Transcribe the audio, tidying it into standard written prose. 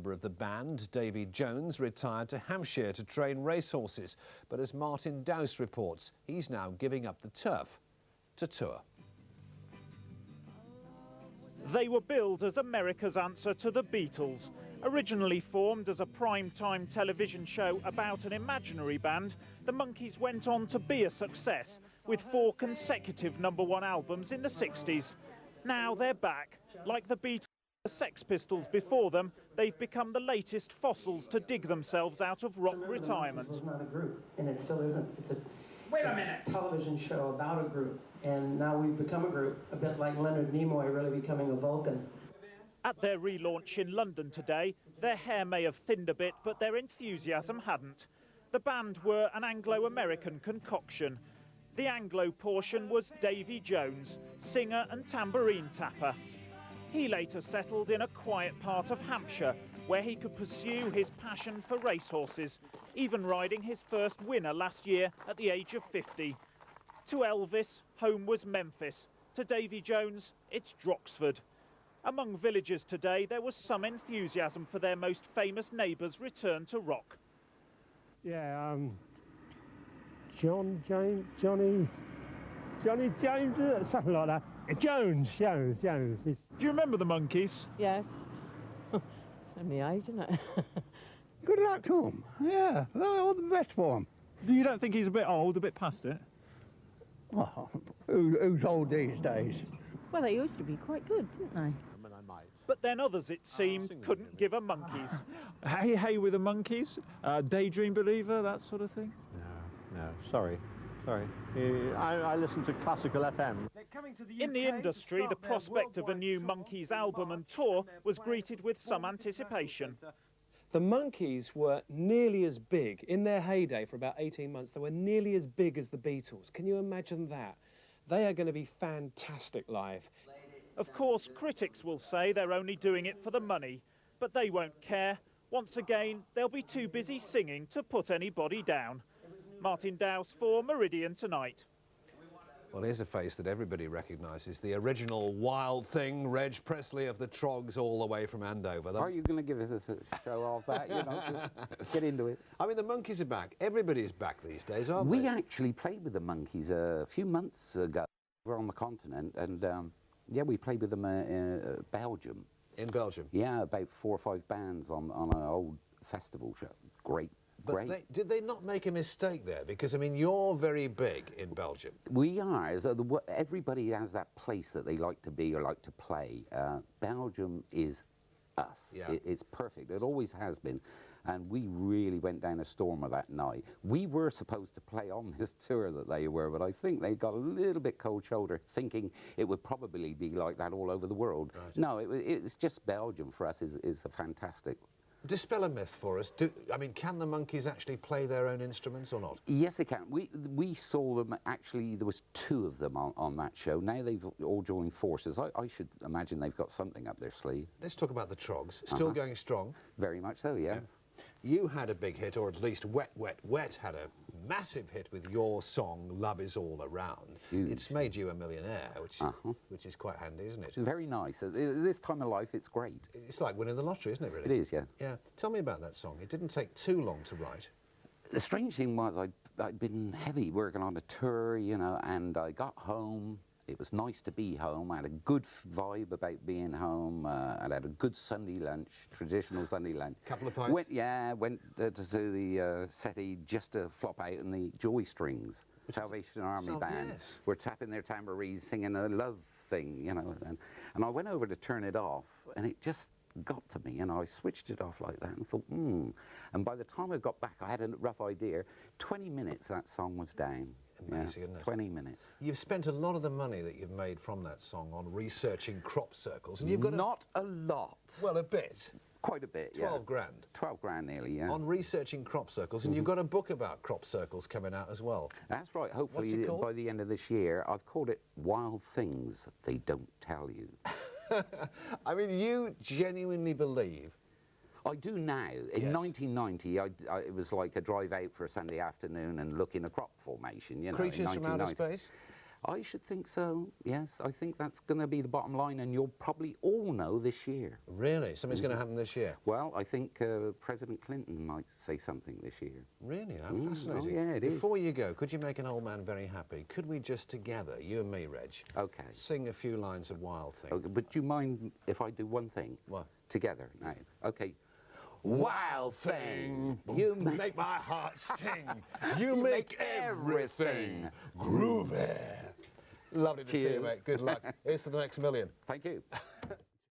member of the band, Davy Jones, retired to Hampshire to train racehorses. But as Martin Dowse reports, he's now giving up the turf to tour. They were billed as America's answer to the Beatles. Originally formed as a prime-time television show about an imaginary band, the Monkees went on to be a success, with 4 consecutive #1 albums in the 60s. Now they're back. Like the Beatles and the Sex Pistols before them, they've become the latest fossils to dig themselves out of rock retirement. It was not a group, and it still isn't. It's a television show about a group, and now we've become a group, a bit like Leonard Nimoy really becoming a Vulcan. At their relaunch in London today, their hair may have thinned a bit, but their enthusiasm hadn't. The band were an Anglo-American concoction. The Anglo portion was Davy Jones, singer and tambourine tapper. He later settled in a quiet part of Hampshire, where he could pursue his passion for racehorses, even riding his first winner last year at the age of 50. To Elvis, home was Memphis. To Davy Jones, it's Droxford. Among villagers today, there was some enthusiasm for their most famous neighbour's return to rock. Yeah, Johnny James, something like that. Jones. Do you remember the Monkees? Yes. It's only age, isn't it? Good luck to them. Yeah, all the best for them. You don't think he's a bit old, a bit past it? Well, who's old these days? Well, they used to be quite good, didn't they? But then others, it seemed, couldn't give a monkeys. Hey with the Monkees, Daydream Believer, that sort of thing? No, sorry. I listen to classical FM. In the industry, the prospect of a new Monkees album and tour was greeted with some anticipation. The Monkees were nearly as big, in their heyday for about 18 months, they were nearly as big as the Beatles. Can you imagine that? They are going to be fantastic live. Of course, critics will say they're only doing it for the money, but they won't care. Once again, they'll be too busy singing to put anybody down. Martin Dowse for Meridian Tonight. Well, here's a face that everybody recognises, the original Wild Thing, Reg Presley of the Trogs, all the way from Andover. Are you going to give us a show off that? You know, get into it. I mean, the Monkees are back. Everybody's back these days, aren't they? We actually played with the Monkees a few months ago. We're on the continent, and yeah, we played with them in Belgium. In Belgium? Yeah, about 4 or 5 bands on an old festival show. Great. But did they not make a mistake there? Because, I mean, you're very big in Belgium. We are. So everybody has that place that they like to be or like to play. Belgium is us. Yeah. It's perfect. It always has been. And we really went down a stormer that night. We were supposed to play on this tour that they were, but I think they got a little bit cold shoulder, thinking it would probably be like that all over the world. Right. No, it's just Belgium for us is a fantastic. Dispel a myth for us. I mean, can the Monkees actually play their own instruments or not? Yes, they can. We saw them, actually, there was 2 of them on that show. Now they've all joined forces. I should imagine they've got something up their sleeve. Let's talk about the Trogs. Still going strong? Very much so, yeah. You had a big hit, or at least Wet, Wet, Wet had a massive hit with your song, Love Is All Around. Huge. It's made you a millionaire, which is quite handy, isn't it? It's very nice. At this time of life, it's great. It's like winning the lottery, isn't it, really? It is, yeah. Yeah. Tell me about that song. It didn't take too long to write. The strange thing was I'd been heavy working on a tour, you know, and I got home. It was nice to be home. I had a good vibe about being home. I had a good Sunday lunch, traditional Sunday lunch. Couple of pints? Went to the settee just to flop out in the Joy Strings, Salvation Army band. Yes. We're tapping their tambourines, singing a love thing, you know. And I went over to turn it off, and it just got to me, and I switched it off like that and thought, And by the time I got back, I had a rough idea. 20 minutes, that song was down. Amazing, isn't it? 20 minutes. You've spent a lot of the money that you've made from that song on researching crop circles, and you've got Not a lot. Well, a bit. Quite a bit, 12 grand. 12 grand nearly, yeah. On researching crop circles, and you've got a book about crop circles coming out as well. That's right. Hopefully, What's it called? by the end of this year, I've called it Wild Things They Don't Tell You. I mean, you genuinely believe... I do now. In 1990, it was like a drive out for a Sunday afternoon and look in a crop formation. You know, Creatures from Outer Space? I should think so, yes. I think that's going to be the bottom line, and you'll probably all know this year. Really? Something's going to happen this year? Well, I think President Clinton might say something this year. Really? How fascinating. Oh, yeah, it is. Before you go, could you make an old man very happy? Could we just together, you and me, Reg, Okay. sing a few lines of Wild Thing? Okay, but do you mind if I do one thing? What? Together, now. Okay. Wild Thing, You make my heart sing. You make everything groovy. Lovely to see you, Cheers. mate. Good luck. Here's to the next million. Thank you.